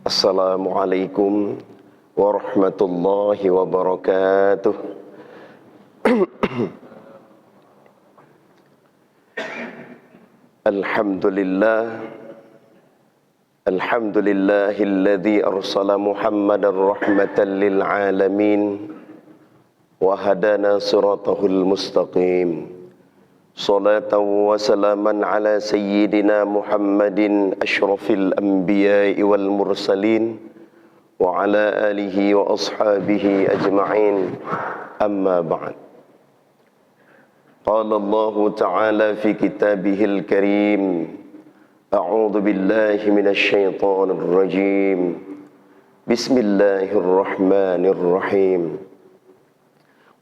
Assalamualaikum warahmatullahi wabarakatuh. Alhamdulillahilladzi arsala Muhammadar rahmatan lil alamin wa hadana siratahul mustaqim. Salatan wa salaman ala sayyidina Muhammadin asyrafil anbiya'i wal mursalin wa ala alihi wa ashabihi ajma'in. Amma ba'd. Qala Allah Ta'ala fi kitabihil karim, a'udzu billahi minasy syaithanir rajim. Bismillahirrahmanirrahim.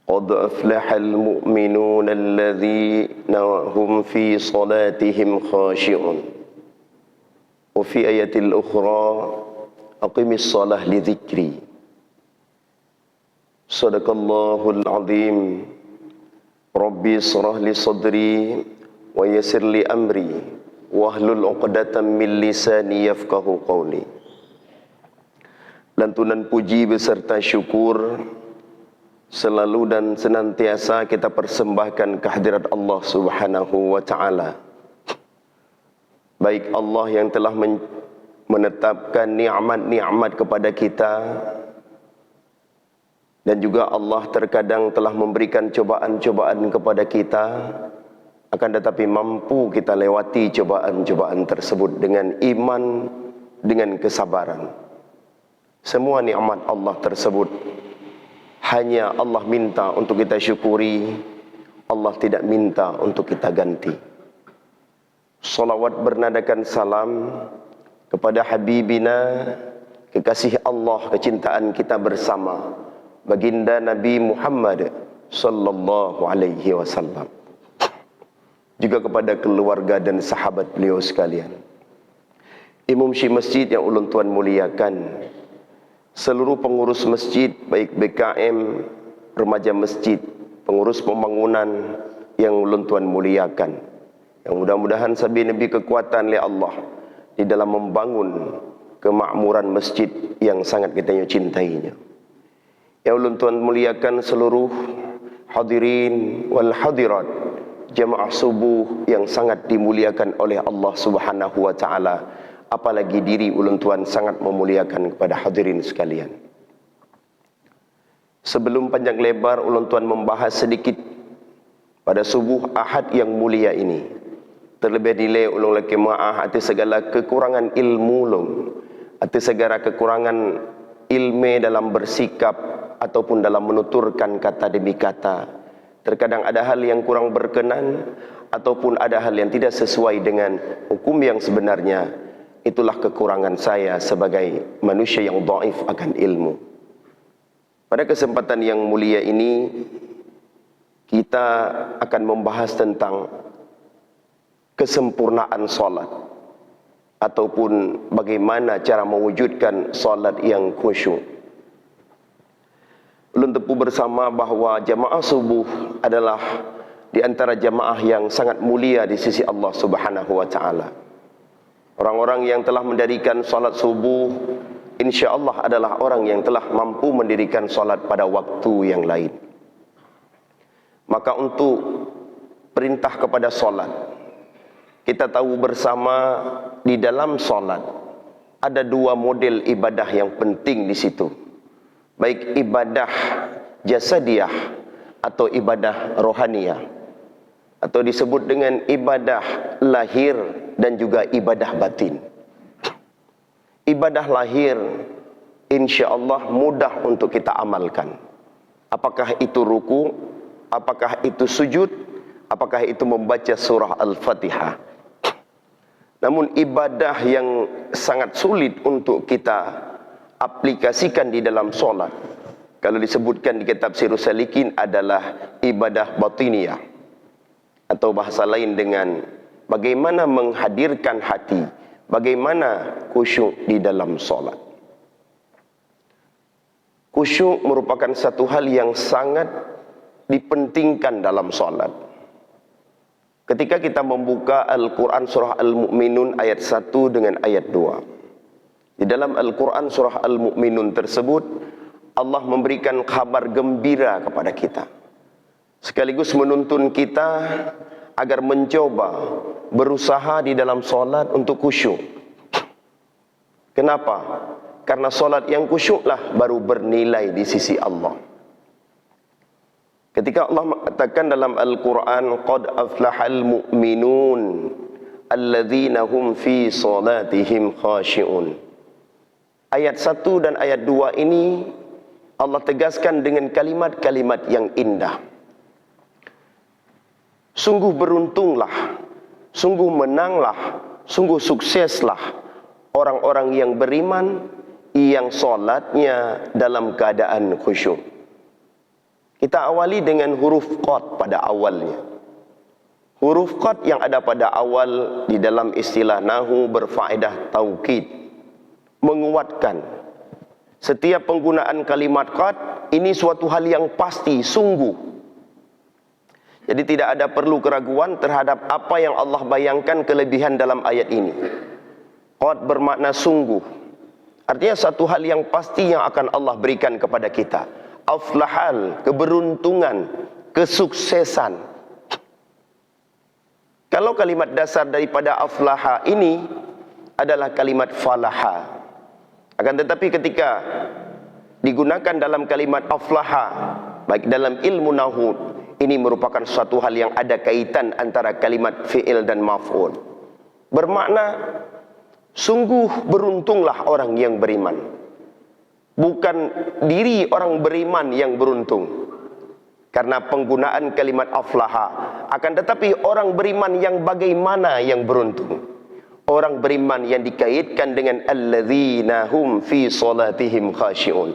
قد أفلح المؤمنون الذين هم في صلاتهم خاشعون. وفي آية الأخرى أقم الصلاة لذكري. صدق الله العظيم. ربي اشرح لي صدري ويسر لي أمري واحلل عقدة من lisani yafqahu qawli. Lantunan puji beserta syukur selalu dan senantiasa kita persembahkan kehadirat Allah Subhanahu wa Ta'ala. Baik Allah yang telah menetapkan nikmat-nikmat kepada kita, dan juga Allah terkadang telah memberikan cobaan-cobaan kepada kita, akan tetapi mampu kita lewati cobaan-cobaan tersebut dengan iman, dengan kesabaran. Semua nikmat Allah tersebut hanya Allah minta untuk kita syukuri, Allah tidak minta untuk kita ganti. Salawat bernadakan salam kepada Habibina, kekasih Allah, kecintaan kita bersama, baginda Nabi Muhammad sallallahu alaihi wasallam. Juga kepada keluarga dan sahabat beliau sekalian. Imam Syekh Masjid yang ulun tuan muliakan, seluruh pengurus masjid, baik BKM, remaja masjid, pengurus pembangunan yang ulun tuan muliakan, yang mudah-mudahan sabi nabi kekuatan oleh Allah di dalam membangun kemakmuran masjid yang sangat kita cintainya. Yang ulun tuan muliakan seluruh hadirin wal hadirat, jamaah subuh yang sangat dimuliakan oleh Allah Subhanahu wa Ta'ala. Apalagi diri ulun tuan sangat memuliakan kepada hadirin sekalian. Sebelum panjang lebar ulun tuan membahas sedikit pada subuh Ahad yang mulia ini, terlebih dile ulun laki maaf atas segala kekurangan ilmu ulun, atas segala kekurangan ilmu dalam bersikap ataupun dalam menuturkan kata demi kata. Terkadang ada hal yang kurang berkenan ataupun ada hal yang tidak sesuai dengan hukum yang sebenarnya. Itulah kekurangan saya sebagai manusia yang dhaif akan ilmu. Pada kesempatan yang mulia ini, kita akan membahas tentang kesempurnaan solat, ataupun bagaimana cara mewujudkan solat yang khusyuk. Ulun tepu bersama bahawa jamaah subuh adalah di antara jamaah yang sangat mulia di sisi Allah Subhanahu wa Ta'ala. Orang-orang yang telah mendirikan solat subuh, insya Allah adalah orang yang telah mampu mendirikan solat pada waktu yang lain. Maka untuk perintah kepada solat, kita tahu bersama di dalam solat ada dua model ibadah yang penting di situ. Baik ibadah jasadiyah atau ibadah rohaniyah, atau disebut dengan ibadah lahir dan juga ibadah batin. Ibadah lahir insya Allah mudah untuk kita amalkan. Apakah itu ruku, apakah itu sujud, apakah itu membaca surah Al-Fatihah. Namun ibadah yang sangat sulit untuk kita aplikasikan di dalam solat, kalau disebutkan di kitab Sirrus Salikin, adalah ibadah batiniyah, atau bahasa lain dengan bagaimana menghadirkan hati, bagaimana khusyuk di dalam solat. Khusyuk merupakan satu hal yang sangat dipentingkan dalam solat. Ketika kita membuka Al-Quran surah Al-Mu'minun ayat 1 dengan ayat 2, Di dalam Al-Quran surah Al-Mu'minun tersebut, Allah memberikan kabar gembira kepada kita, sekaligus menuntun kita agar mencoba berusaha di dalam solat untuk khusyuk. Kenapa? Karena solat yang khusyuklah baru bernilai di sisi Allah. Ketika Allah mengatakan dalam Al-Quran, qad aflahal mu'minun alladzina hum fi salatihim khashi'un. Ayat 1 dan ayat 2 ini Allah tegaskan dengan kalimat-kalimat yang indah. Sungguh beruntunglah, sungguh menanglah, sungguh sukseslah orang-orang yang beriman yang solatnya dalam keadaan khusyuk. Kita awali dengan huruf qad pada awalnya. Huruf qad yang ada pada awal di dalam istilah nahwu berfaedah taukid, menguatkan. Setiap penggunaan kalimat qad ini suatu hal yang pasti, sungguh. Jadi tidak ada perlu keraguan terhadap apa yang Allah bayangkan kelebihan dalam ayat ini. Qad bermakna sungguh. Artinya satu hal yang pasti yang akan Allah berikan kepada kita. Aflahal, keberuntungan, kesuksesan. Kalau kalimat dasar daripada aflaha ini adalah kalimat falaha. Akan tetapi ketika digunakan dalam kalimat aflaha, baik dalam ilmu nahwu, ini merupakan suatu hal yang ada kaitan antara kalimat fi'il dan maf'ul. Bermakna sungguh beruntunglah orang yang beriman. Bukan diri orang beriman yang beruntung. Karena penggunaan kalimat aflaha. Akan tetapi orang beriman yang bagaimana yang beruntung? Orang beriman yang dikaitkan dengan alladzina hum fi salatihim khashi'un.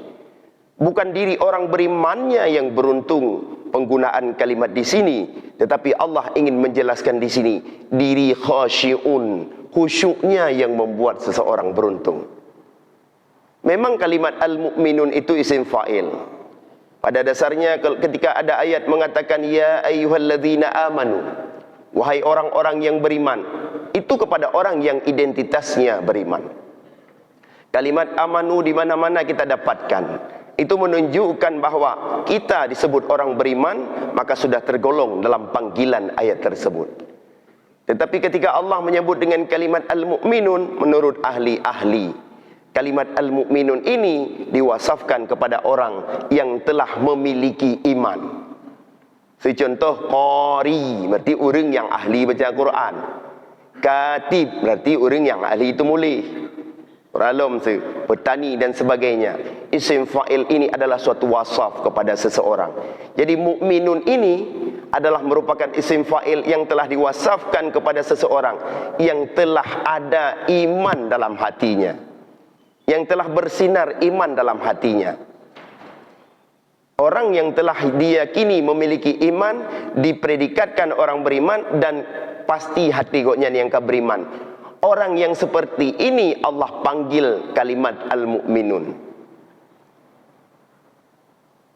Bukan diri orang berimannya yang beruntung penggunaan kalimat di sini, tetapi Allah ingin menjelaskan di sini diri khashi'un, khusyuknya yang membuat seseorang beruntung. Memang kalimat al-mu'minun itu isim fa'il. Pada dasarnya ketika ada ayat mengatakan ya ayyuhalladzina amanu, wahai orang-orang yang beriman, itu kepada orang yang identitasnya beriman. Kalimat amanu di mana-mana kita dapatkan. Itu menunjukkan bahwa kita disebut orang beriman, maka sudah tergolong dalam panggilan ayat tersebut. Tetapi ketika Allah menyebut dengan kalimat al-mu'minun, menurut ahli-ahli, kalimat al-mu'minun ini diwasafkan kepada orang yang telah memiliki iman. Contoh, qari berarti orang yang ahli baca Quran. Katib berarti orang yang ahli itu mulih. Ralom, petani dan sebagainya. Isim fa'il ini adalah suatu wasaf kepada seseorang. Jadi mukminun ini adalah merupakan isim fa'il yang telah diwasafkan kepada seseorang yang telah ada iman dalam hatinya, yang telah bersinar iman dalam hatinya. Orang yang telah diyakini memiliki iman dipredikatkan orang beriman, dan pasti hati koknya yang beriman. Orang yang seperti ini Allah panggil kalimat al-mu'minun.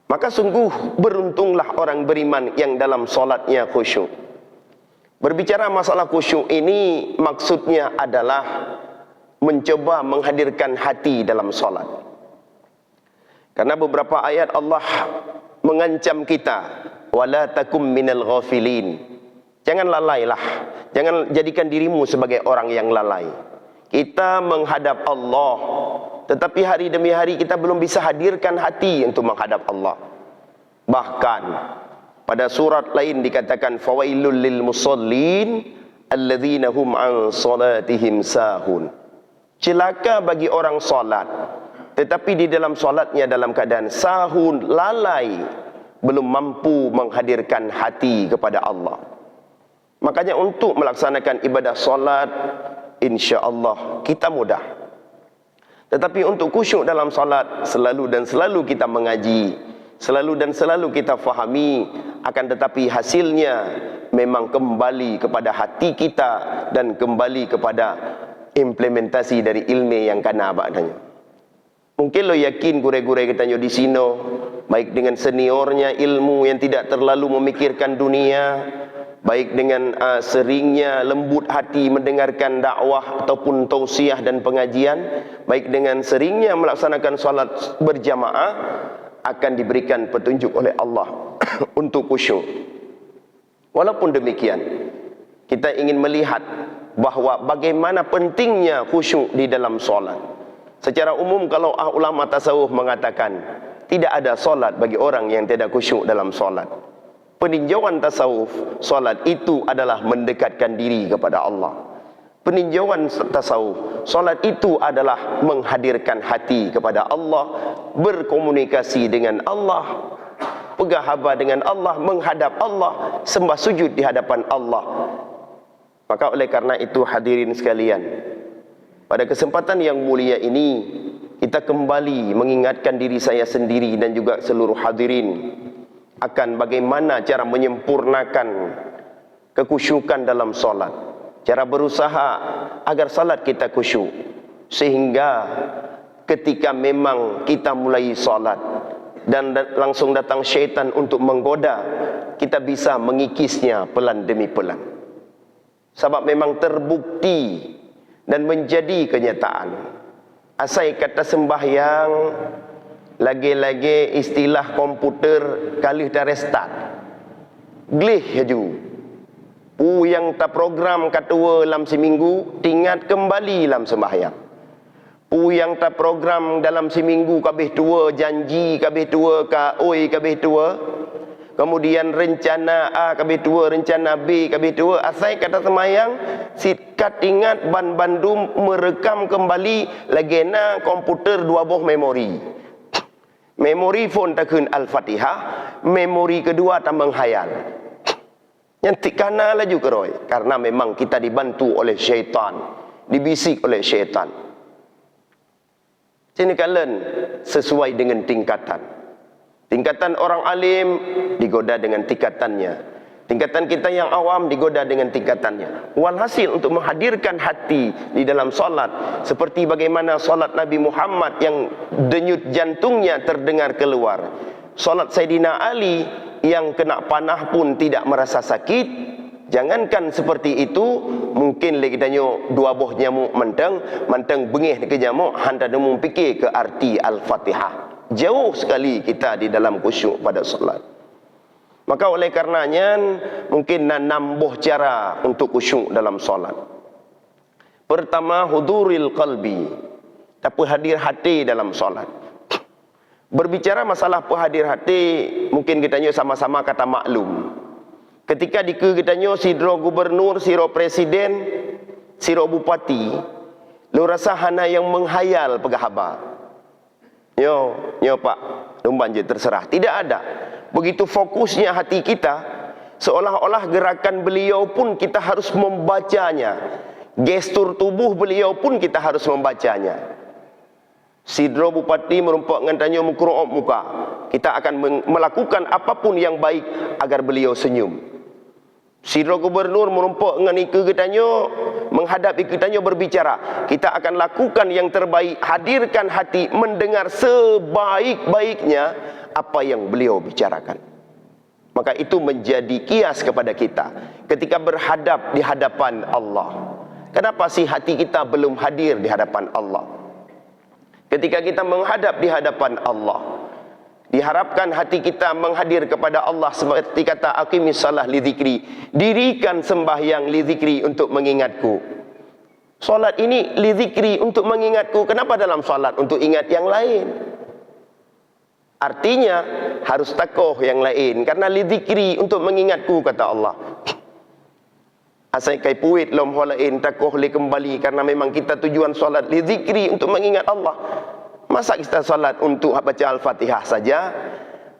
Maka sungguh beruntunglah orang beriman yang dalam solatnya khusyuk. Berbicara masalah khusyuk ini maksudnya adalah mencoba menghadirkan hati dalam solat. Karena beberapa ayat Allah mengancam kita, wala takum minal ghafilin. Jangan lalailah, jangan jadikan dirimu sebagai orang yang lalai. Kita menghadap Allah, tetapi hari demi hari kita belum bisa hadirkan hati untuk menghadap Allah. Bahkan pada surat lain dikatakan fawailul lil musallin alladzina hum an salatihim sahun. Celaka bagi orang salat, tetapi di dalam salatnya dalam keadaan sahun, lalai, belum mampu menghadirkan hati kepada Allah. Makanya untuk melaksanakan ibadah salat, insya-Allah kita mudah. Tetapi untuk khusyuk dalam salat, selalu dan selalu kita mengaji, selalu dan selalu kita fahami, akan tetapi hasilnya memang kembali kepada hati kita dan kembali kepada implementasi dari ilmu yang kana abadanya. Mungkin lo yakin gure-gure kita di sino, baik dengan seniornya ilmu yang tidak terlalu memikirkan dunia, baik dengan seringnya lembut hati mendengarkan dakwah ataupun tausiah dan pengajian, baik dengan seringnya melaksanakan solat berjamaah, akan diberikan petunjuk oleh Allah untuk khusyuk. Walaupun demikian, kita ingin melihat bahawa bagaimana pentingnya khusyuk di dalam solat. Secara umum, kalau ulama tasawuf mengatakan tidak ada solat bagi orang yang tidak khusyuk dalam solat. Peninjauan tasawuf, solat itu adalah mendekatkan diri kepada Allah. Peninjauan tasawuf, solat itu adalah menghadirkan hati kepada Allah, berkomunikasi dengan Allah, pegahaba dengan Allah, menghadap Allah, sembah sujud di hadapan Allah. Maka oleh karena itu hadirin sekalian, pada kesempatan yang mulia ini, kita kembali mengingatkan diri saya sendiri dan juga seluruh hadirin akan bagaimana cara menyempurnakan kekhusyukan dalam solat, cara berusaha agar salat kita khusyuk, sehingga ketika memang kita mulai solat dan langsung datang syaitan untuk menggoda, kita bisa mengikisnya pelan demi pelan. Sebab memang terbukti dan menjadi kenyataan, asai kata sembahyang, lagi-lagi istilah komputer kali dah restart, glitch haju. Yang tak program katua dalam seminggu, tingat kembali dalam sembahyang. Yang tak program dalam seminggu kabeh tua, janji kabeh tua, oi kabeh tua, kemudian rencana A kabeh tua, rencana B kabeh tua, asai kata sembahyang, sikat ingat ban bandum merekam kembali lagena komputer 2 buah memori. Memori phone takun Al-Fatihah, memori kedua tak menghayal. Yang tikana laju keroi, karena memang kita dibantu oleh syaitan, dibisik oleh syaitan. Sini kalian sesuai dengan tingkatan. Tingkatan orang alim digoda dengan tingkatannya. Tingkatan kita yang awam digoda dengan tingkatannya. Walhasil untuk menghadirkan hati di dalam solat, seperti bagaimana solat Nabi Muhammad yang denyut jantungnya terdengar keluar, solat Sayyidina Ali yang kena panah pun tidak merasa sakit. Jangankan seperti itu, mungkin lagi tanyo 2 buah nyamuk mentang bengih ke nyamuk, handa demu fikir ke arti Al-Fatihah. Jauh sekali kita di dalam khusyuk pada solat. Maka oleh karenanya mungkin nambah cara untuk khusyuk dalam solat. Pertama, huduril qalbi, tapi hadir hati dalam solat. Berbicara masalah hadir hati, mungkin kita sama-sama kata maklum. Ketika kita sidro gubernur, siro presiden, siro bupati, lu rasa hana yang menghayal pegahaba. Yo pak, lumban je terserah. Tidak ada. Begitu fokusnya hati kita, seolah-olah gerakan beliau pun kita harus membacanya. Gestur tubuh beliau pun kita harus membacanya. Sidro bupati merumpok ngantanyo mukro'op muka, kita akan melakukan apapun yang baik agar beliau senyum. Sidro gubernur merumpok ngan iketanyo, menghadap iketanyo berbicara, kita akan lakukan yang terbaik, hadirkan hati mendengar sebaik-baiknya apa yang beliau bicarakan. Maka itu menjadi kias kepada kita ketika berhadap di hadapan Allah. Kenapa sih hati kita belum hadir di hadapan Allah? Ketika kita menghadap di hadapan Allah, diharapkan hati kita menghadir kepada Allah seperti kata aqimis shalah li dzikri, dirikan sembahyang li dzikri untuk mengingatku. Solat ini li dzikri untuk mengingatku. Kenapa dalam solat untuk ingat yang lain? Artinya harus takoh yang lain, karena li dzikri untuk mengingatku kata Allah. Asai kai puit lom holain takoh li kembali, karena memang kita tujuan solat li dzikri untuk mengingat Allah. Masa kita salat untuk baca Al-Fatihah saja?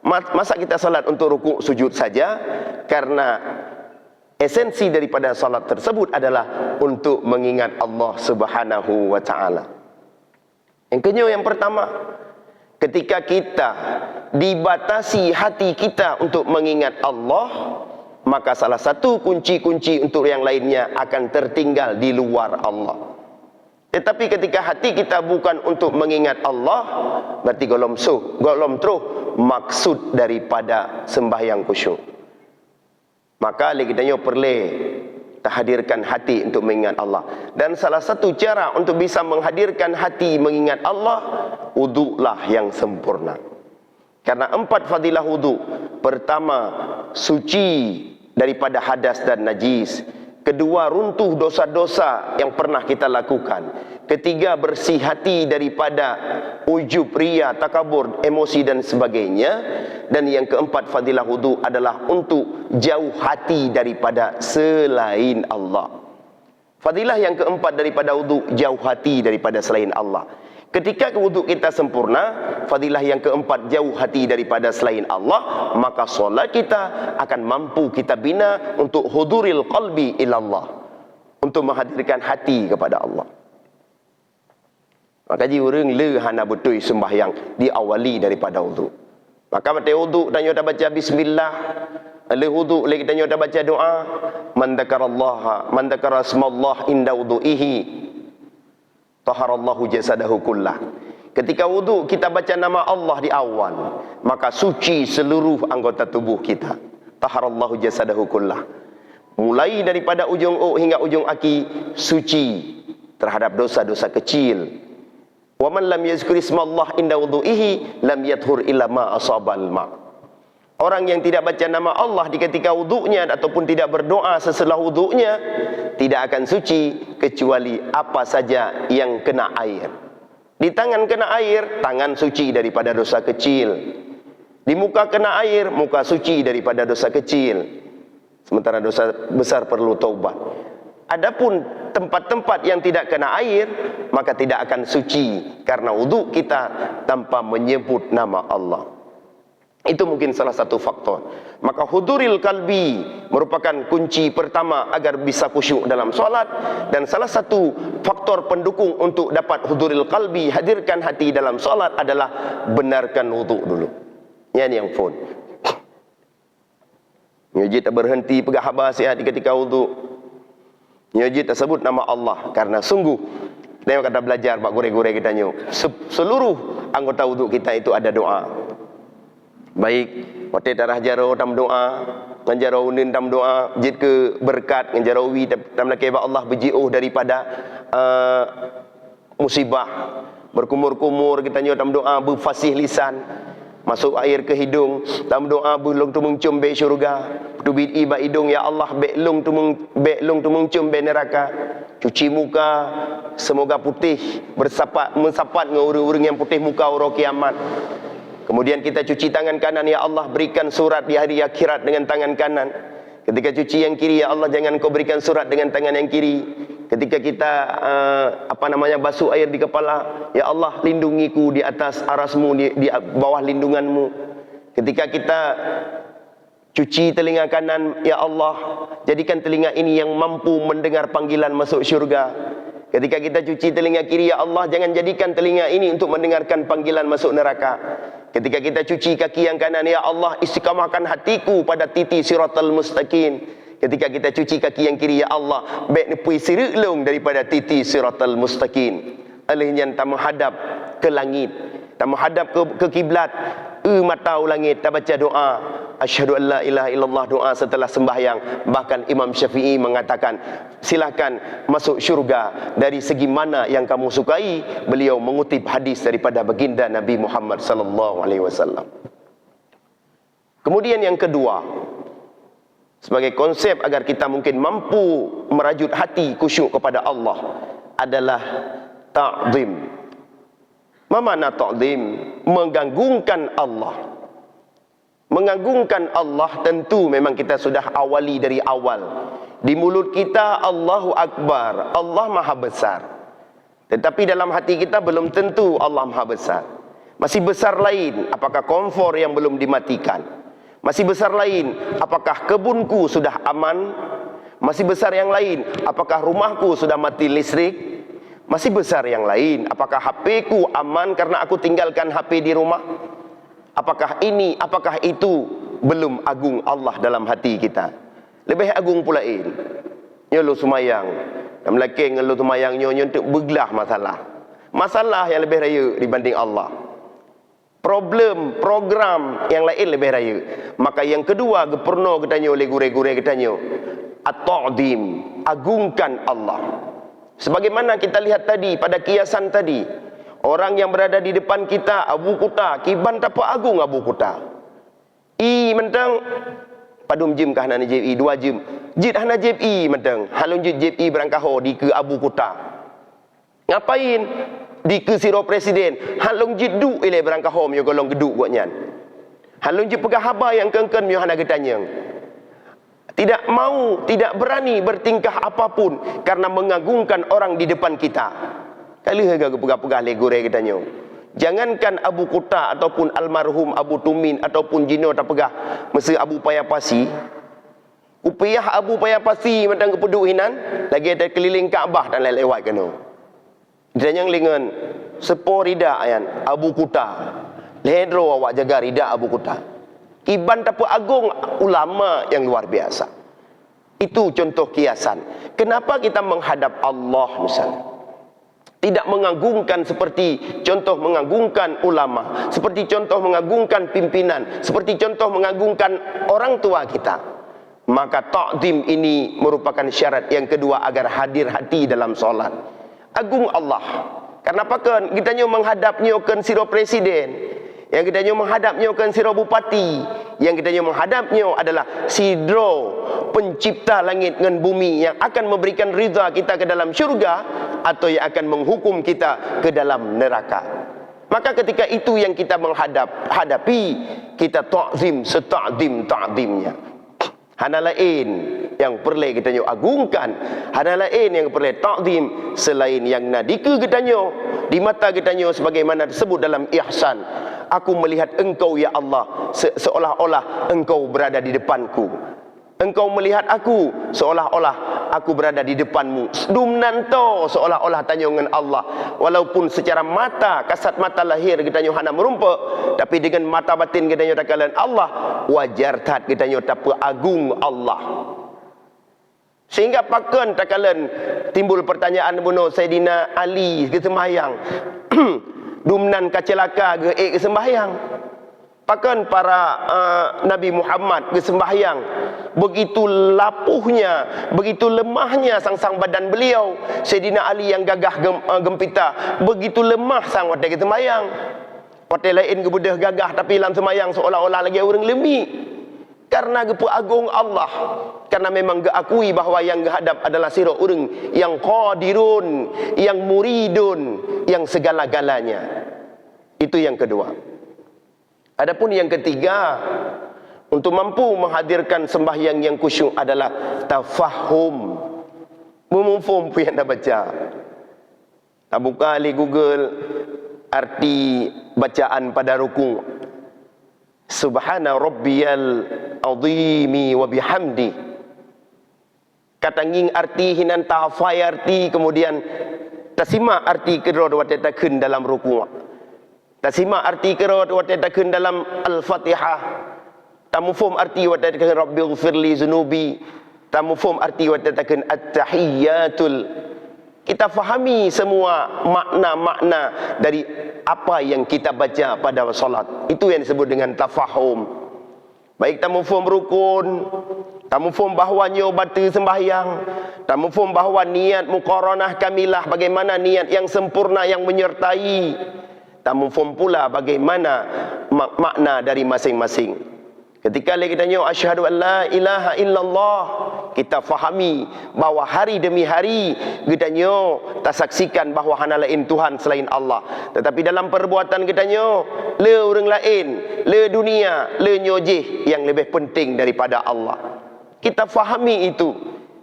Masa kita salat untuk rukuk sujud saja? Karena esensi daripada salat tersebut adalah untuk mengingat Allah Subhanahu wa taala. Yang pertama, ketika kita dibatasi hati kita untuk mengingat Allah, maka salah satu kunci-kunci untuk yang lainnya akan tertinggal di luar Allah. Tetapi ketika hati kita bukan untuk mengingat Allah, berarti golom truh maksud daripada sembahyang khusyuk. Maka kita perlu hadirkan hati untuk mengingat Allah. Dan salah satu cara untuk bisa menghadirkan hati mengingat Allah, wuduklah yang sempurna. Karena 4 fadilah wuduk. Pertama, suci daripada hadas dan najis. Kedua, runtuh dosa-dosa yang pernah kita lakukan. Ketiga, bersih hati daripada ujub, riya, takabur, emosi dan sebagainya. Dan yang keempat, fadilah wudhu adalah untuk jauh hati daripada selain Allah. Fadilah yang keempat daripada wudhu, jauh hati daripada selain Allah. Ketika wudhu kita sempurna, fadilah yang keempat, jauh hati daripada selain Allah, maka solat kita akan mampu kita bina untuk huduril qalbi ilallah, untuk menghadirkan hati kepada Allah. Maka orang lehana betul sembahyang diawali daripada wudhu. Maka mati wudhu dan kita baca bismillah, le wudhu lagi kita baca doa, man dzakarallaha man dzakara asmallah inda wudhuihi taharallahu jasadahu kullah. Ketika wudhu kita baca nama Allah di awal, maka suci seluruh anggota tubuh kita. Taharallahu jasadahu kullah. Mulai daripada ujung hingga ujung kaki suci terhadap dosa-dosa kecil. Wa man lam yazkur ismallah inda wudhuihi lam yathur illa ma asabal ma. Orang yang tidak baca nama Allah di ketika wuduknya ataupun tidak berdoa setelah wuduknya tidak akan suci kecuali apa saja yang kena air. Di tangan kena air, tangan suci daripada dosa kecil. Di muka kena air, muka suci daripada dosa kecil. Sementara dosa besar perlu taubat. Adapun tempat-tempat yang tidak kena air, maka tidak akan suci karena wuduk kita tanpa menyebut nama Allah. Itu mungkin salah satu faktor. Maka huduril qalbi merupakan kunci pertama agar bisa khusyuk dalam solat. Dan salah satu faktor pendukung untuk dapat huduril qalbi, hadirkan hati dalam solat adalah benarkan wuduk dulu. Yang phone. Nyujud tak berhenti pegang habar sihat ketika wuduk. Nyujud tak sebut nama Allah. Karena sungguh, dia kata belajar pak gure-gure kita nyuk. Seluruh anggota wuduk kita itu ada doa. Baik, waktu darah jaro tam doa, nganjaro unin tam doa, jid ke berkat nganjaro wi tam nakeba Allah berjiuh daripada musibah. Berkumur-kumur kita nyo tam doa berfasih lisan, masuk air ke hidung, tam doa belung tu mengcum be syurga. Tubit iba hidung ya Allah belung tu mengcum be neraka. Cuci muka semoga putih mensapat dengan urang-urang yang putih muka orang kiamat. Kemudian kita cuci tangan kanan, ya Allah berikan surat di hari akhirat dengan tangan kanan. Ketika cuci yang kiri, ya Allah jangan kau berikan surat dengan tangan yang kiri. Ketika kita basuh air di kepala, ya Allah lindungiku di atas arasmu, di bawah lindunganmu. Ketika kita cuci telinga kanan, ya Allah jadikan telinga ini yang mampu mendengar panggilan masuk syurga. Ketika kita cuci telinga kiri, ya Allah jangan jadikan telinga ini untuk mendengarkan panggilan masuk neraka. Ketika kita cuci kaki yang kanan, ya Allah istiqamahkan hatiku pada titi siratal mustaqim. Ketika kita cuci kaki yang kiri, ya Allah baik nepui sirulung daripada titi siratal mustaqim. Alihnya tak menghadap ke langit, tak menghadap ke kiblat, matau langit, tak baca doa asyhadu an la ilaha illallah, doa setelah sembahyang. Bahkan Imam Syafi'i mengatakan silakan masuk syurga dari segi mana yang kamu sukai. Beliau mengutip hadis daripada baginda Nabi Muhammad sallallahu alaihi wasallam. Kemudian yang kedua, sebagai konsep agar kita mungkin mampu merajut hati khusyuk kepada Allah adalah ta'zim. Apa makna ta'zim? Menggagungkan Allah. Mengagungkan Allah tentu memang kita sudah awali dari awal. Di mulut kita Allahu Akbar, Allah Maha Besar. Tetapi dalam hati kita belum tentu Allah Maha Besar. Masih besar lain, apakah kompor yang belum dimatikan? Masih besar lain, apakah kebunku sudah aman? Masih besar yang lain, apakah rumahku sudah mati listrik? Masih besar yang lain, apakah HP ku aman karena aku tinggalkan HP di rumah? Apakah ini, apakah itu? Belum agung Allah dalam hati kita. Lebih agung pula ini. Nyolo sumayang. Dalam laki ngelo sumayang nyo untuk beglah masalah. Masalah yang lebih raya dibanding Allah. problem, program yang lain lebih raya. Maka yang kedua geperno katanya oleh gure-gure katanya at-ta'zim, agungkan Allah. Sebagaimana kita lihat tadi pada kiasan tadi, orang yang berada di depan kita Abu Kuta, kiban tapa agung Abu Kuta. Mentang padum jim kah hana JI 2 jim. Jit hana JI mentang. Halung jit JI berangkaho di ke Abu Kuta. Ngapain? Di ke siro presiden. Halung jit du ile berangkaho myo golong geduk buat nyan. Halung jit pegah haba yang kengken myo hana getanyang. Tidak mau, tidak berani bertingkah apapun karena mengagungkan orang di depan kita. Kali harga pegah-pegah legore katanya. Jangankan Abu Kuta ataupun almarhum Abu Tumin ataupun Jino tak pegah masa Abu Payapasi. Upiyah Abu Payapasi mentang kepeduk hinan lagi ada keliling Kaabah dan lewat kena. Dan yang lingan sepo rida ayan Abu Kuta. Ledro awak jaga rida Abu Kuta. Iban tapa agung ulama yang luar biasa. Itu contoh kiasan. Kenapa kita menghadap Allah misalnya? Tidak mengagungkan seperti contoh mengagungkan ulama, seperti contoh mengagungkan pimpinan, seperti contoh mengagungkan orang tua kita. Maka ta'zim ini merupakan syarat yang kedua agar hadir hati dalam solat. Agung Allah. Kenapa kan kita nyo menghadapnya kan siro presiden, yang kita nyo menghadapnya kan siro bupati, yang kita nyo menghadapnya adalah sidro pencipta langit dan bumi yang akan memberikan ridha kita ke dalam syurga atau yang akan menghukum kita ke dalam neraka. Maka ketika itu yang kita hadapi, kita ta'zim seta'zim-ta'zimnya. Hana lain yang perlu kita nyo agungkan, hana lain yang perlu ta'zim selain yang nadika kita nyo di mata kita nyo sebagaimana disebut dalam ihsan. Aku melihat engkau ya Allah seolah-olah engkau berada di depanku. Engkau melihat aku seolah-olah aku berada di depanmu. Dumnanto seolah-olah tanya dengan Allah. Walaupun secara mata, kasat mata lahir kita nyo hana merumpak, tapi dengan mata batin kita nyo takalan Allah, wajar tat kita nyo tapa agung Allah. Sehingga pakan takalan timbul pertanyaan bunuh Saidina Ali ke sembahyang. Dumnan kacelaka ke sembahyang. Pakan para Nabi Muhammad ke sembahyang, begitu lapuhnya, begitu lemahnya sang badan beliau. Sayyidina Ali yang gagah gempita, begitu lemah sang waktu ke sembahyang. Waktu lain ke budah gagah tapi dalam sembahyang seolah-olah lagi orang lemik. Karena gepu agung Allah, karena memang geakui bahawa yang gehadap adalah sira orang yang qadirun, yang muridun, yang segala-galanya. Itu yang kedua. Adapun yang ketiga, untuk mampu menghadirkan sembahyang yang khusyuk adalah tafahum. Memufum yang dah baca. Tak buka di Google arti bacaan pada ruku. Subhana rabbiyal azimi wa bihamdi. Katanging arti hinan tahafai arti kemudian tasima arti kedua waktu takun dalam ruku'. Tasima arti kedua waktu takun dalam Al-Fatihah. Tamufum arti waktu takun Rabbighfirli zunubi. Tamufum arti waktu takun At-Tahiyyatul. Kita fahami semua makna-makna dari apa yang kita baca pada salat. Itu yang disebut dengan tafahum. Baik tamufum rukun, tamufum bahawa nyobatu sembahyang, tamufum bahawa niat muqaranah kamilah, bagaimana niat yang sempurna yang menyertai. Tamufum pula bagaimana makna dari masing-masing. Ketika kita nyo asyhadu an la ilaha illallah, kita fahami bahawa hari demi hari kita nyo tersaksikan bahawa hana lain Tuhan selain Allah. Tetapi dalam perbuatan kita nyo le orang lain, le dunia, le nyojih yang lebih penting daripada Allah. Kita fahami itu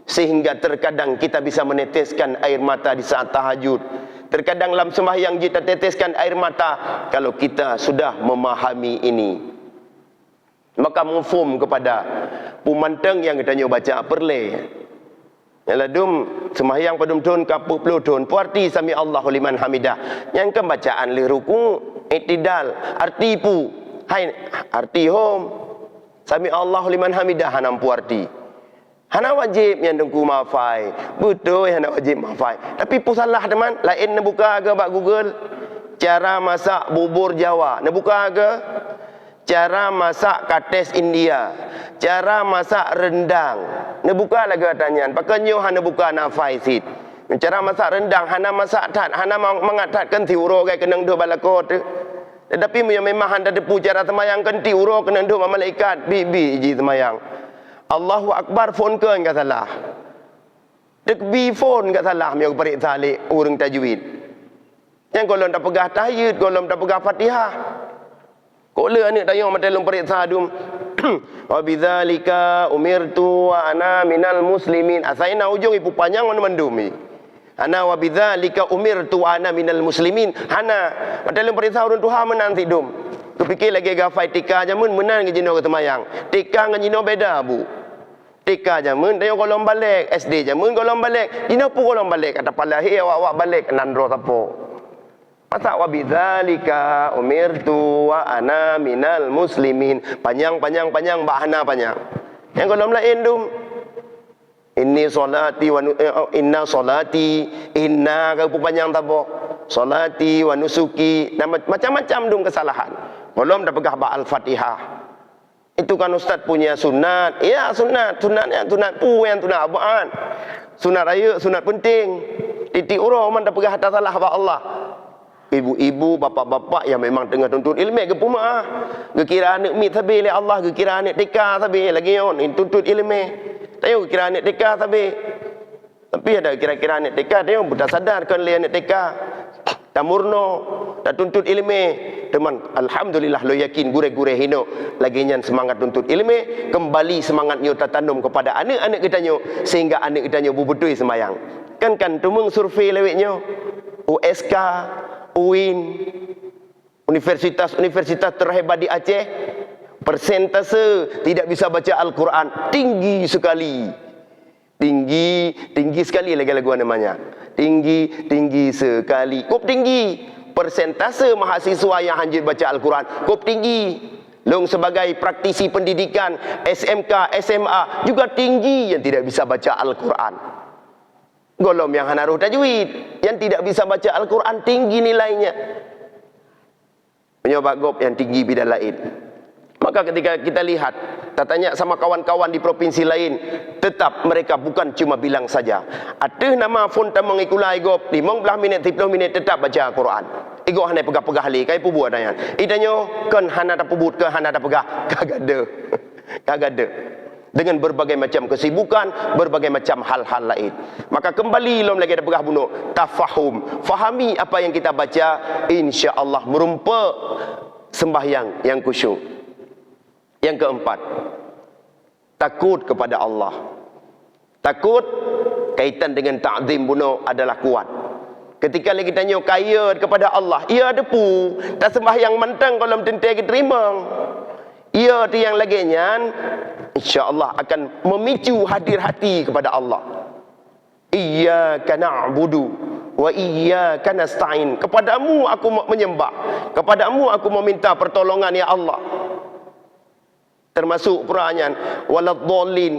sehingga terkadang kita bisa meneteskan air mata di saat tahajud. Terkadang dalam sembahyang kita teteskan air mata kalau kita sudah memahami ini. Maka mufum kepada pumanteng yang kita nyo baca perle. Yaladum sembahyang padum tun kapuk pelutun puarti sami Allahu liman hamidah. Yang kebacaan li ruku itidal arti pu hai arti hom sami Allahu liman hamidah hanam puarti. Hana wajib yang dengku mafai. Betul hana wajib mafai. Tapi pu salah teman, lain buka ke bak Google. cara masak bubur Jawa. Nak buka ke? Cara masak kates India. Cara masak rendang. Nak buka lagi tanyaan. Pakainya hana buka nafai sit. Cara masak rendang, hana masak tat, hana mengatat kan tiuro kai kenang do balakot. Tetapi memang handa depu cara semayang kan tiuro kenang do malaikat bibi ji semayang. Allahu Akbar phone ke enggak salah. Tekbir phone enggak salah meu parik salik urang tajwid. Yang golong tak pegah tahiyud, golong tak pegah Fatihah. Kok le anak tayong mata long parik sadum. Wa bidzalika umirtu wa ana minal muslimin. Asaina ujung ibu panjang mana mendumi. Ana wa bidzalika umirtu wa ana minal muslimin. Hana mata long parik sadum Tuhan menang tidum. Kepikir lagi gafai tika jamun menang ke jino ke temayang. Tika dengan jino beda bu. Tika jamun tayong golong balik, SD jamun golong balik. Jino pun golong balik kata palahi awak balik nandro tapo. Masa wa bidzalika umirtu wa ana minal muslimin. Panjang bahana panjang. Yang kalau lain dum inni solati wa inna solati inna kau panjang tapo. Solati wa nusuki macam-macam dum kesalahan. Belum dah pegah ba al-Fatihah. Itu kan ustaz punya sunat. Ya sunat, sunatnya sunat pu yang sunat abaan. Sunat raya, sunat penting. Titik urang man dah pegah tak salah ba Allah. Ibu-ibu, bapa-bapa yang memang tengah tuntut ilmu ke puma. Gekira anak mi tabi le Allah, gekira anak tika tabi lagi on tuntut ilmu. Tayo kira anak tika tabi. Tapi ada kira-kira anak tika tayo budak sadar kan le anak tika. Tamurno, tak tuntut ilmu. Teman, alhamdulillah lo yakin gure-gure hino lagi nyan semangat tuntut ilmu, kembali semangatnya tertanam kepada anak-anak kita nyo sehingga anak kita nyo bubutui semayang. Kan tumung survei leweknya. USK UIN, universitas terhebat di Aceh, persentase tidak bisa baca Al-Quran tinggi sekali. Tinggi sekali lagu namanya. Tinggi sekali. Kop tinggi. Persentase mahasiswa yang hajir baca Al-Quran kop tinggi. Long sebagai praktisi pendidikan SMK, SMA juga tinggi yang tidak bisa baca Al-Quran. Golom yang hanaruh tajwid yang tidak bisa baca Al-Quran tinggi nilainya. Penyebab gop yang tinggi bidang lain. Maka ketika kita lihat, kita tanya sama kawan-kawan di provinsi lain, tetap mereka bukan cuma bilang saja. Ada nama fonta mengikulai gop 15 minit, 30 minit tetap baca Al-Quran. Ego hana pegah-pegah li, kai pu buat dayan. Idanyo kan hana tak pubut ke hana tak pegah. Kagada. Dengan berbagai macam kesibukan, berbagai macam hal-hal lain. Maka kembali lom lagi ada pegah bunuh. Tafahum. Fahami apa yang kita baca. InsyaAllah merumpa sembahyang yang khusyuk. Yang keempat. Takut kepada Allah. Takut kaitan dengan ta'zim bunuh adalah kuat. Ketika lagi tanya kaya kepada Allah. Ia ada pu. Tak sembahyang mentang kalau tentu kita terima. Ia tu yang lagi nyan. InsyaAllah akan memicu hadir hati kepada Allah. Iyyaka na'budu wa iyyaka nasta'in. Kepadamu aku menyembah, kepadamu aku meminta pertolongan ya Allah. Termasuk perayaan waladhdallin,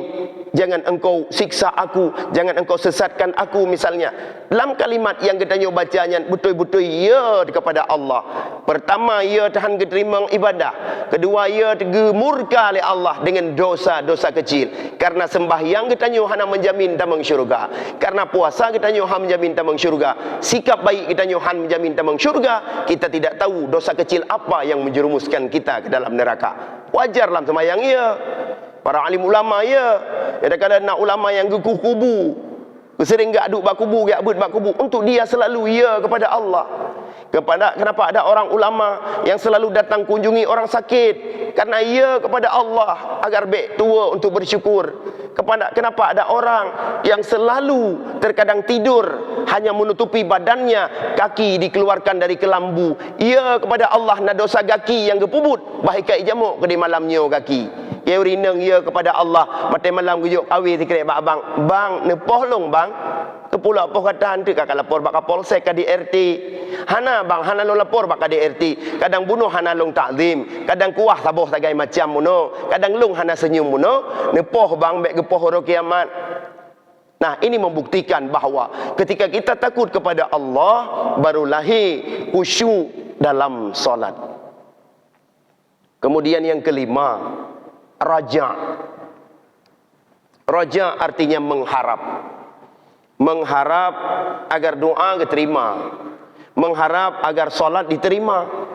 jangan engkau siksa aku, jangan engkau sesatkan aku misalnya. Dalam kalimat yang kita bacanya betul-betul ya kepada Allah. Pertama, ya tahan keterima ibadah. Kedua, ya murka oleh Allah dengan dosa-dosa kecil. Karena sembahyang kita hanya menjamin tamang syurga. Karena puasa kita hanya menjamin tamang syurga. Sikap baik kita hanya menjamin tamang syurga. Kita tidak tahu dosa kecil apa yang menjerumuskan kita ke dalam neraka. Wajar dalam sembahyang ya. Para alim ulama ya. Kadang-kadang nak ulama yang gekuh kubu. Sering gak duduk bak kubu, gak bud bak kubu. Untuk dia selalu ya kepada Allah. Kenapa ada orang ulama yang selalu datang kunjungi orang sakit? Karena ia kepada Allah agar baik tua untuk bersyukur. Kenapa ada orang yang selalu terkadang tidur hanya menutupi badannya, kaki dikeluarkan dari kelambu. Ia kepada Allah na dosa kaki yang gepubut, baik kai jamuk ke di malamnya kaki. Ia urineng ia kepada Allah, mati malam gujuk kawi tikrek abang. Bang, nepoh long bang. Kepula poh kata hantu kakak lapor bak kapolsek ka di RT. Hana bang, hana long lapor bak ka di RT. Kadang bunuh hana long takzim, kadang kuah saboh tagai macam muno, kadang long hana senyum muno. Nepoh bang bek gepoh ro kiamat. Nah, ini membuktikan bahawa ketika kita takut kepada Allah, baru lahir khusyuk dalam solat. Kemudian yang kelima, raja. Raja artinya mengharap. Mengharap agar doa diterima. Mengharap agar solat diterima.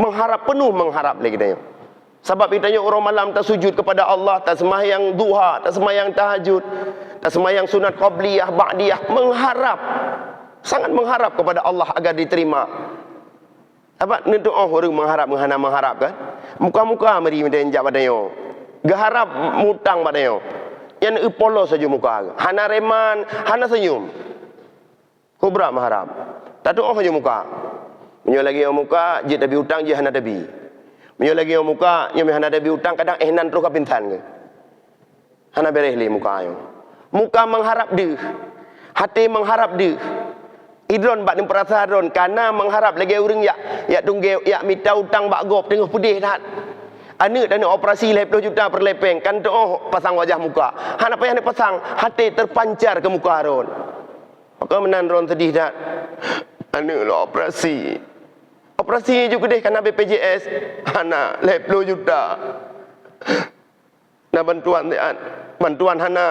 Mengharap, penuh mengharap lagi tanya. Sebab kita tanya orang malam tak sujud kepada Allah, tak sembahyang duha, tak sembahyang tahajud, tak sembahyang sunat qabliyah, ba'diyah, mengharap, sangat mengharap kepada Allah agar diterima. Apa ni doa orang mengharap kan? Muka-muka mari mendenjak padanya. Geharap mutang padanya. Yang polos saja muka. Hana reman, hana senyum. Kubra mengharap. Tak doa saja muka. Menyo lagi yang muka, je dabi hutang je hana dabi. Menyo lagi yang muka, nyo hana dabi hutang kadang ehnan terus kapintan ke. Hana berehli muka ayo. Muka mengharap dia. Hati mengharap dia. Idron bak ni perasaron karena mengharap lagi orang ya tunggil ya minta hutang bak gop tengah pedih dah. Anak dan operasi 20 juta per lepeng kan doh pasang wajah muka. Han apa yang dipasang hati terpancar ke muka ron. Maka menan ron sedih dah. Anak lo operasi. Operasi juga deh karena BPJS. Hana 20 juta. Nah bantuan hana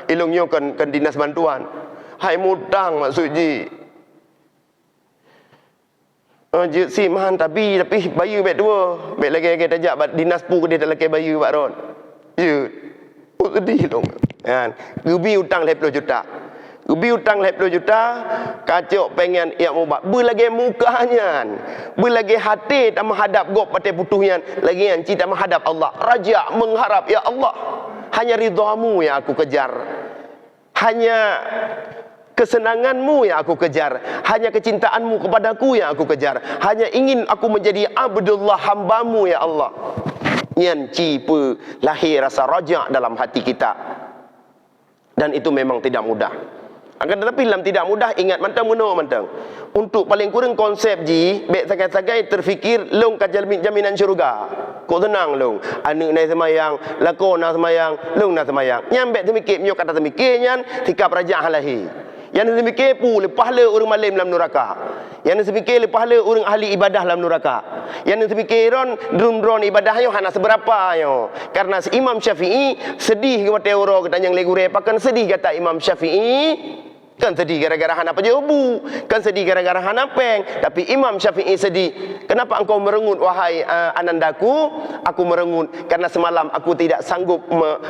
ilungnya kan dinas bantuan. Hai mutang maksud ji. Je si mahan tapi bayu bet dua. Bet lagi tajak dinas pu ke dia tak lagi bayu pak ron. Je. Oh sedih dong. Kan. Gubi hutang 20 juta. Gubi hutang 20 juta, kacok pengen ia mubak. Berlagi mukanya. Berlagi hati tak menghadap gop patai putuhnya. Lagi yang cinta menghadap Allah. Raja mengharap ya Allah. Hanya ridhamu yang aku kejar. Hanya kesenanganmu yang aku kejar. Hanya kecintaanmu kepadaku yang aku kejar. Hanya ingin aku menjadi Abdullah, hambamu ya Allah. Yang cipu lahir rasa raja dalam hati kita. Dan itu memang tidak mudah. Akan tetapi dalam tidak mudah, ingat mantang. Untuk paling kurang konsep ji, bek sagai-sagai terfikir long kat jaminan syurga. Kok tenang long. Anak nai semayang, lakon nak semayang, long nak semayang. Nyambek temikir, nyok kata temikir nyan, tikap raja halahi. Yang semikir pu lepas le orang malim dalam neraka. Yang semikir lepas le orang ahli ibadah dalam neraka. Yang semikir dron ibadahnya hana seberapa yo. Karena Imam Syafi'i sedih kepada orang kata yang legure pakan sedih kata Imam Syafi'i. Kan sedih gara-gara hana pejabu, kan sedih gara-gara hana peng. Tapi Imam Syafi'i sedih. Kenapa engkau merengut wahai anandaku? Aku merengut karena semalam aku tidak sanggup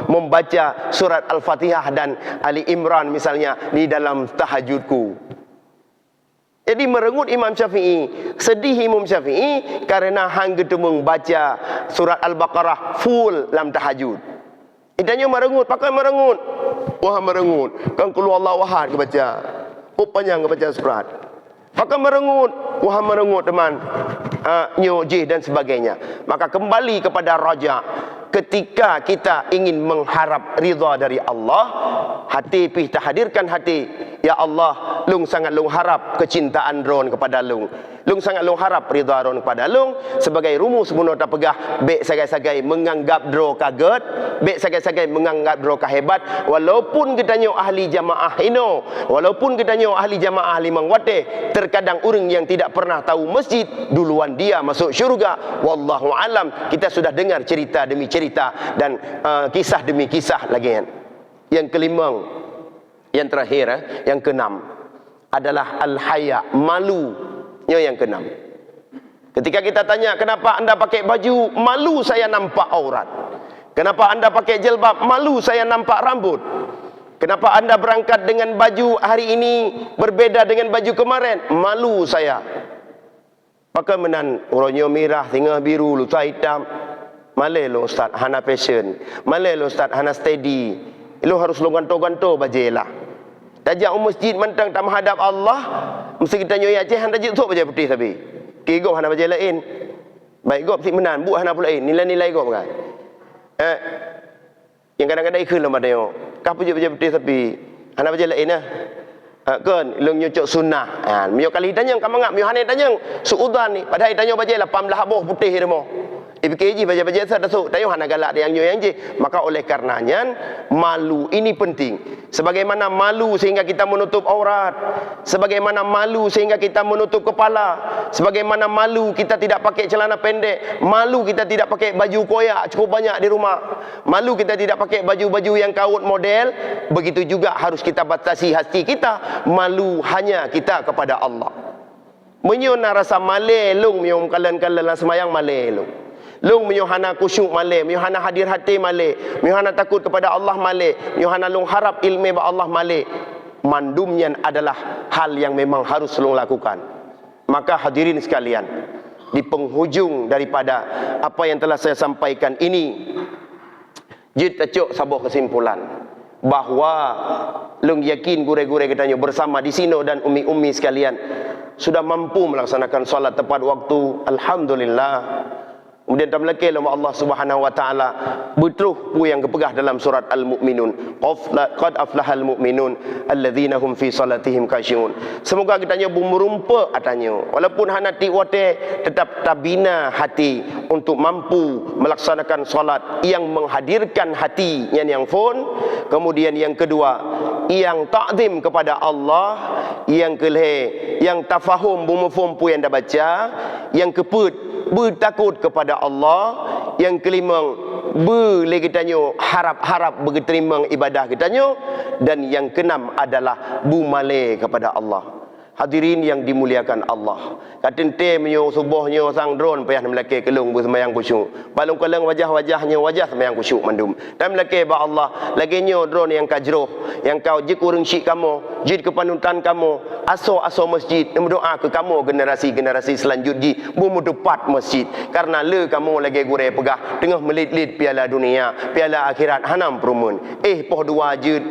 membaca surat Al-Fatihah dan Ali Imran misalnya di dalam tahajudku. Jadi merengut Imam Syafi'i, sedih Imam Syafi'i karena hang ketemu baca surat Al-Baqarah full dalam tahajud. Idanya merengut, pakai merengut. Wah merengut. Kan keluar Allah wahad ke baca. Panjang ke baca surat. Pakai merengut. Wah merengut teman. Nyojih dan sebagainya. Maka kembali kepada raja. Ketika kita ingin mengharap ridha dari Allah, hati kita hadirkan hati. Ya Allah, lung sangat lung harap kecintaan ron kepada lung. Lung sangat lung harap ridha ron kepada lung. Sebagai rumus bunuh tak pegah, bek sagai-sagai menganggap dro kaget, bek sagai-sagai menganggap dro kahebat. Walaupun kita nyo ahli jamaah ino, walaupun kita nyo ahli jamaah limang wateh, terkadang orang yang tidak pernah tahu masjid duluan dia masuk syurga. Wallahu alam. Kita sudah dengar cerita demi cerita dan kisah demi kisah lagi kan. Yang kelima, yang terakhir, yang keenam adalah al-haya, malu. Yang keenam. Ketika kita tanya, kenapa anda pakai baju? Malu saya nampak aurat. Kenapa anda pakai jilbab? Malu saya nampak rambut. Kenapa anda berangkat dengan baju hari ini berbeda dengan baju kemarin? Malu saya. Pakai menan orangnya merah, tengah biru, lusa hitam. Malay lo ustaz, hana fashion. Malay lo ustaz, hana steady. Lo harus lo ganto-ganto bajelah. Tajak masjid mentang tak menghadap Allah, mesti kita nyoy Aceh hang tajak tok baca putih tapi. Kigop hana baca lain. Baik gop si menan, bu hana pula lain. Nilai-nilai gop kan. Yang kadang-kadang ikut lah madanya. Kah baca putih tapi hana baca lain nah. Kan long nyocok sunnah. Mio kali tanya kam ngap mio hane tanya suudan ni. Padahal tanya baca 18 habah putih demo. IPKJ baca-baca sadasuk tayo hana galak yang je. Maka oleh karenanya malu ini penting. Sebagaimana malu sehingga kita menutup aurat, sebagaimana malu sehingga kita menutup kepala, sebagaimana malu kita tidak pakai celana pendek, malu kita tidak pakai baju koyak cukup banyak di rumah, malu kita tidak pakai baju-baju yang kaut model, begitu juga harus kita batasi hati kita, malu hanya kita kepada Allah. Menyona rasa malelung mium kalian-kalian semayang malelung. Lung miyuhana kusyuk male, miyuhana hadir hati male, miyuhana takut kepada Allah male, miyuhana lung harap ilmu ba Allah male. Mandumnya adalah hal yang memang harus lung lakukan. Maka hadirin sekalian, di penghujung daripada apa yang telah saya sampaikan ini, jid tecuk sabuh kesimpulan bahawa lung yakin gure-gure katanya bersama di sino dan umi-umi sekalian sudah mampu melaksanakan solat tepat waktu, alhamdulillah. Kemudian tam lagi Allah Subhanahu wa taala betul pu yang kepegah dalam surat Al-Mu'minun, qad aflahal mu'minun alladzina hum fi salatihim khashi'un. Semoga kitanya bumurumpa atanya walaupun hana ti wate tetap tabina hati untuk mampu melaksanakan solat yang menghadirkan hati yang phone. Kemudian yang kedua, yang takzim kepada Allah, yang kelih, yang tafahum bumufum pu yang dah baca, yang keput bertakut kepada Allah, yang kelima boleh kitanya harap-harap berterima ibadah kitanya, dan yang keenam adalah bumale kepada Allah. Hadirin yang dimuliakan Allah, katente menyo subuhnya sang drone payah melaki kelung bersemayang khusyuk, balung keleng wajah-wajahnya wajah semayang khusyuk mandum, dan melaki ba Allah lagi nyo drone yang kajroh, yang kau jik urung syik kamu, jid kepanutan kamu, aso masjid, berdoa ke kamu generasi-generasi selanjutnya memudupat masjid, karena le kamu lagi gure pegah tengah melit-lit piala dunia, piala akhirat hanam perumun, poh dua jid,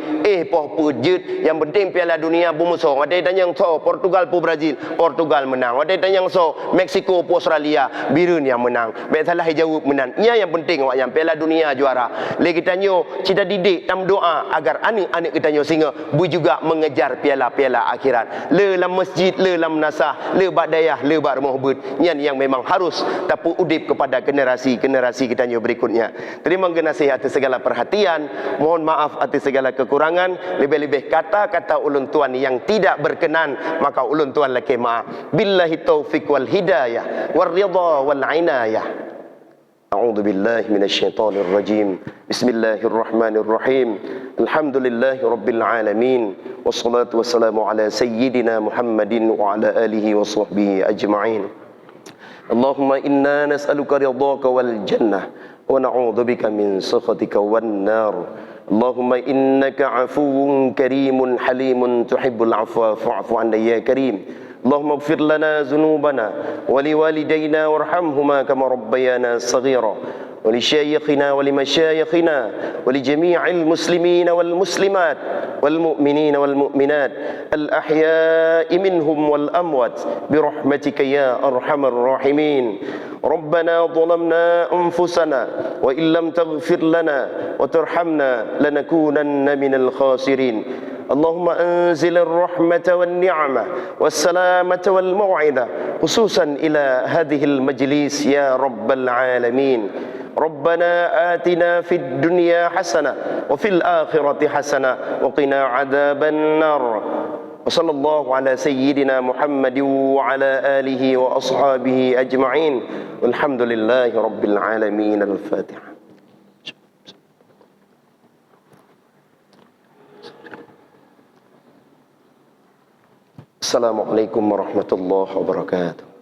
poh pujid, yang penting piala dunia bumusong, ada yang so Portugal pu Brazil, Portugal menang. Ada yang so Mexico pu Australia, birun yang menang. Baik salah jawab menang. Ia yang penting awak yang Piala Dunia juara. Lagi kita nyo cita didik tam doa agar anak-anak kita nyo singa bu juga mengejar piala-piala akhirat. Le lam masjid, le lam nasah, le bak dayah, le bak rumah bud. Yang memang harus tapu udip kepada generasi-generasi kita nyo berikutnya. Terima kasih atas segala perhatian. Mohon maaf atas segala kekurangan. Lebih-lebih kata-kata ulun tuan yang tidak berkenan, maka ulun tuan laki maaf. Billahi taufiq wal hidayah wal ridha wal inayah. A'udzu billahi minasyaitonir rajim. Bismillahirrahmanirrahim. Alhamdulillahi rabbil alamin. Wassalatu wassalamu ala sayyidina Muhammadin wa ala alihi wa sahbihi ajma'in. Allahumma inna nas'aluka ridhaka wal jannah wa na'udzu bika min sakhatika wan nar. Allahumma innaka afuwun karimun halimun tuhibbul afwa fa'fu 'anna ya karim. Allahumma ighfir lana dhunubana wa liwalidayna warhamhuma kama rabbayana saghira. ولشيخنا ولمشايخنا ولجميع المسلمين والمسلمات والمؤمنين والمؤمنات الأحياء منهم والأموات برحمتك يا أرحم الراحمين. ربنا ظلمنا أنفسنا وإن لم تغفر لنا وترحمنا لنكونن من الخاسرين. اللهم أنزل الرحمة والنعمة والسلامة والموعظة خصوصا إلى هذه المجلس يا رب العالمين. ربنا آتنا في الدنيا حسنة وفي الآخرة حسنة وقنا عذاب النار. وصلى الله على سيدنا محمد وعلى آله وأصحابه أجمعين والحمد لله رب العالمين. الفاتحة. Assalamualaikum warahmatullahi wabarakatuh.